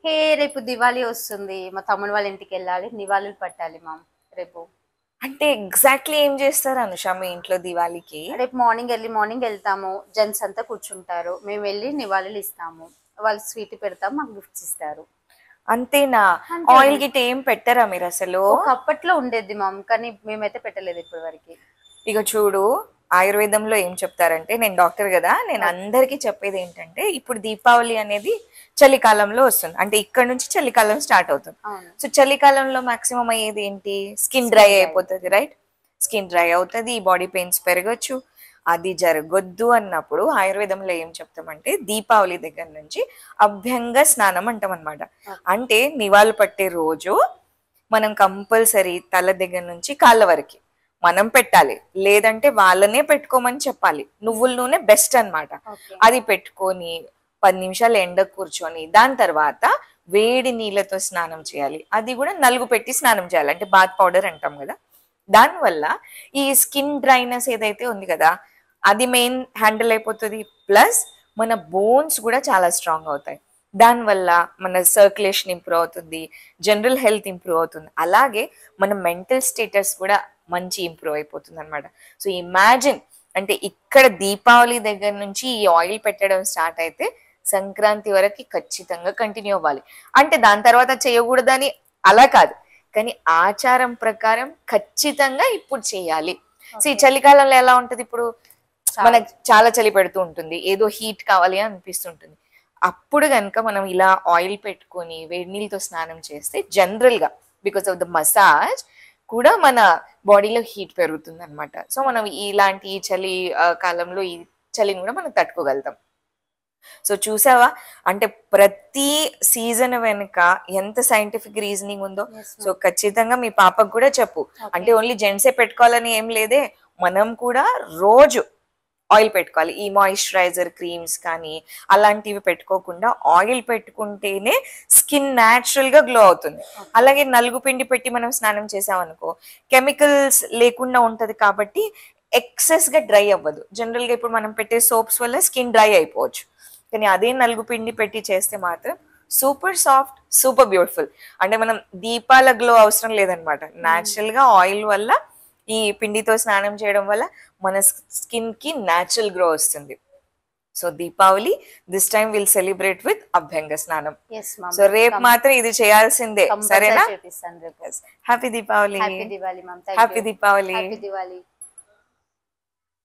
హే రేపు దివాళీ వస్తుంది. మా తమ్ముడు వాళ్ళ ఇంటికి వెళ్ళాలి. నివాళులు పట్టాలి మామ్ రేపు. అంటే ఎగ్జాక్ట్లీ ఏం చేస్తారు అనుష మీ ఇంట్లో దివాళీకి? రేపు మార్నింగ్ ఎర్లీ మార్నింగ్ వెళ్తాము. జెంట్స్ అంతా కూర్చుంటారు. మేము వెళ్ళి నివాళులు ఇస్తాము. వాళ్ళు స్వీట్ పెడతాము, మాకు గిఫ్ట్స్ ఇస్తారు. అంతేనా? అంతే ఆయిల్ మామ్. గిట్ ఏం పెట్టరా మీరు అసలు? ఒకప్పట్లో ఉండేది మామ్, కానీ మేమైతే పెట్టలేదు ఇప్పటి వరకు. ఇక చూడు, ఆయుర్వేదంలో ఏం చెప్తారంటే, నేను డాక్టర్ కదా, నేను అందరికీ చెప్పేది ఏంటంటే, ఇప్పుడు దీపావళి అనేది చలికాలంలో వస్తుంది. అంటే ఇక్కడ నుంచి చలికాలం స్టార్ట్ అవుతుంది. అవును. సో చలికాలంలో మాక్సిమం అయ్యేది ఏంటి? స్కిన్ డ్రై అయిపోతుంది, రైట్? స్కిన్ డ్రై అవుతుంది, బాడీ పెయిన్స్ పెరగచ్చు. అది జరగొద్దు అన్నప్పుడు ఆయుర్వేదంలో ఏం చెప్తామంటే, దీపావళి దగ్గర నుంచి అభ్యంగ స్నానం అంటాం అనమాట. అంటే నివాళులు పట్టే రోజు మనం కంపల్సరీ తల దగ్గర నుంచి కాళ్ళ వరకు మనం పెట్టాలి, లేదంటే వాళ్ళనే పెట్టుకోమని చెప్పాలి. నువ్వుల నూనె బెస్ట్ అన్నమాట. ఓకే. అది పెట్టుకొని 10 నిమిషాలు ఎండకు కూర్చొని దాని తర్వాత వేడి నీళ్ళతో స్నానం చేయాలి. అది కూడా నలుగు పెట్టి స్నానం చేయాలి, అంటే బాత్ పౌడర్ అంటాం కదా. దానివల్ల ఈ స్కిన్ డ్రైనెస్ ఏదైతే ఉంది కదా, అది మెయిన్ హ్యాండిల్ అయిపోతుంది. ప్లస్ మన బోన్స్ కూడా చాలా స్ట్రాంగ్ అవుతాయి. దానివల్ల మన సర్క్యులేషన్ ఇంప్రూవ్ అవుతుంది, జనరల్ హెల్త్ ఇంప్రూవ్ అవుతుంది, అలాగే మన మెంటల్ స్టేటస్ కూడా మంచి ఇంప్రూవ్ అయిపోతుంది అనమాట. సో ఇమాజిన్, అంటే ఇక్కడ దీపావళి దగ్గర నుంచి ఈ ఆయిల్ పెట్టడం స్టార్ట్ అయితే సంక్రాంతి వరకు ఖచ్చితంగా కంటిన్యూ అవ్వాలి. అంటే దాని తర్వాత చేయకూడదని అలా కాదు, కానీ ఆచారం ప్రకారం ఖచ్చితంగా ఇప్పుడు చేయాలి. సో ఈ చలికాలంలో ఎలా ఉంటది, ఇప్పుడు మనకు చాలా చలి పెడుతూ ఉంటుంది, ఏదో హీట్ కావాలి అని అనిపిస్తుంటుంది. అప్పుడు కనుక మనం ఇలా ఆయిల్ పెట్టుకొని వేడి నీళ్ళతో స్నానం చేస్తే జనరల్ గా బికాస్ ఆఫ్ ద మసాజ్ కూడా మన బాడీలో హీట్ పెరుగుతుంది అనమాట. సో మనం ఇలాంటి ఈ చలి కాలంలో ఈ చలిని కూడా మనం తట్టుకోగలుగుతాం. సో చూసావా, అంటే ప్రతి సీజన్ వెనుక ఎంత సైంటిఫిక్ రీజనింగ్ ఉందో. సో ఖచ్చితంగా మీ పాపకు కూడా చెప్పు. అంటే ఓన్లీ జెంట్సే పెట్టుకోవాలని ఏం లేదే, మనం కూడా రోజు ఆయిల్ పెట్టుకోవాలి. ఈ మాయిశ్చరైజర్ క్రీమ్స్ కానీ అలాంటివి పెట్టుకోకుండా ఆయిల్ పెట్టుకుంటేనే స్కిన్ న్యాచురల్ గా గ్లో అవుతుంది. అలాగే నలుగు పిండి పెట్టి మనం స్నానం చేసామనుకో, కెమికల్స్ లేకుండా ఉంటది కాబట్టి ఎక్సెస్ గా డ్రై అవ్వదు. జనరల్ గా ఇప్పుడు మనం పెట్టే సోప్స్ వల్ల స్కిన్ డ్రై అయిపోవచ్చు, కానీ అదే నలుగు పిండి పెట్టి చేస్తే మాత్రం సూపర్ సాఫ్ట్, సూపర్ బ్యూటిఫుల్. అంటే మనం దీపాల గ్లో అవసరం లేదనమాట. న్యాచురల్ గా ఆయిల్ వల్ల, ఈ పిండితో స్నానం చేయడం వల్ల మన స్కిన్ కి న్యాచురల్ గ్లో వస్తుంది. So Deepavali this time will celebrate with అభ్యంగ స్నానం. సో రేపు మాత్రం ఇది చేయాల్సిందే, సరేనా? Happy Deepavali. Happy Diwali mom. Happy Deepavali. Happy Diwali.